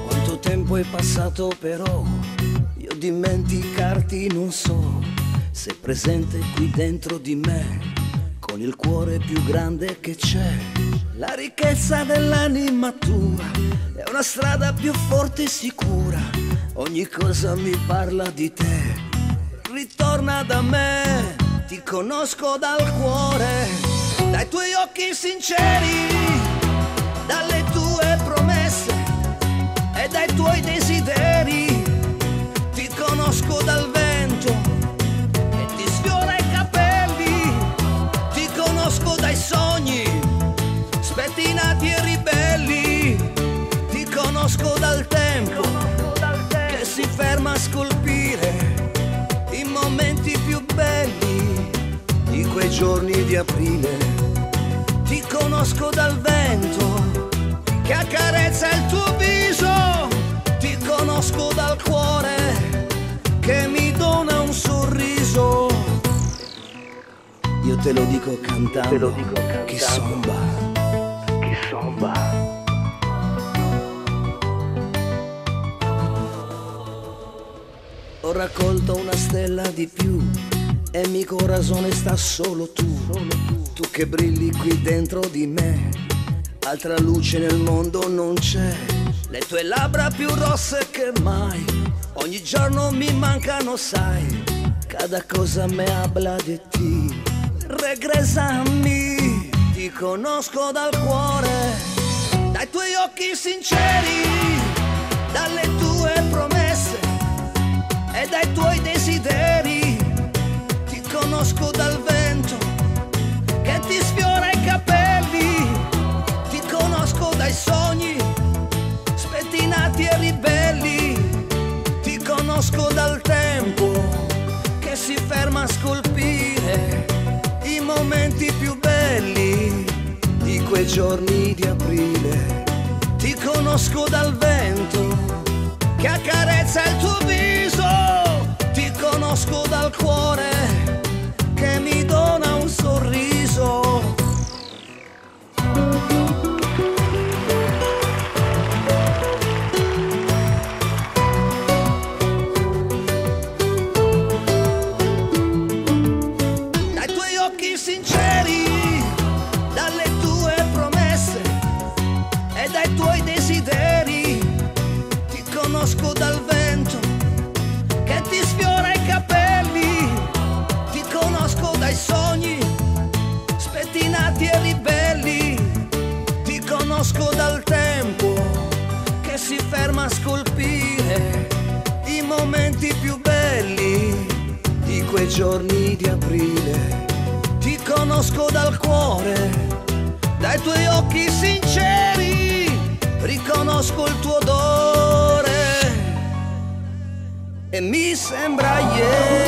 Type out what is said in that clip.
Quanto tempo è passato però, io dimenticarti non so. Sei presente qui dentro di me, con il cuore più grande che c'è. La ricchezza dell'anima tua è una strada più forte e sicura. Ogni cosa mi parla di te, ritorna da me. Ti conosco dal cuore, dai tuoi occhi sinceri, dalle tue promesse e dai tuoi desideri. Ti conosco dal vento che ti sfiora i capelli. Ti conosco dai sogni spettinati e ribelli. Ti conosco dal tempo che si ferma a scolpire i momenti più belli di quei giorni di aprile. Ti conosco dal vento che accarezza il tuo viso. Ti conosco dal cuore che mi dona un sorriso. Io te lo dico cantando, che somba, che somba. Ho raccolto una stella di più e mi corazone sta solo tu. Tu che brilli qui dentro di me, altra luce nel mondo non c'è. Le tue labbra più rosse che mai, ogni giorno mi mancano, sai. Cada cosa me habla de ti, regresa a mí. Ti conosco dal cuore, dai tuoi occhi sinceri, dalle tue promesse e dai tuoi desideri. Ti conosco dal vento che ti sfiora i capelli. Ti conosco dai sogni spettinati e ribelli. Ti conosco dal tempo che si ferma a scolpire i momenti più belli di quei giorni di aprile. Ti conosco dal vento che accarezza il tuo viso. Ti conosco dal cuore che mi dona un sorriso. Dai tuoi occhi sinceri, dalle tue promesse e dai tuoi desideri. Ti conosco dal vento che ti sfiora i capelli. Ti conosco dai sogni spettinati e ribelli. Ti conosco dal tempo che si ferma a scolpire i momenti più belli di quei giorni di aprile. Ti conosco dal cuore, dai tuoi occhi sinceri, riconosco il tuo odore e mi sembra ieri.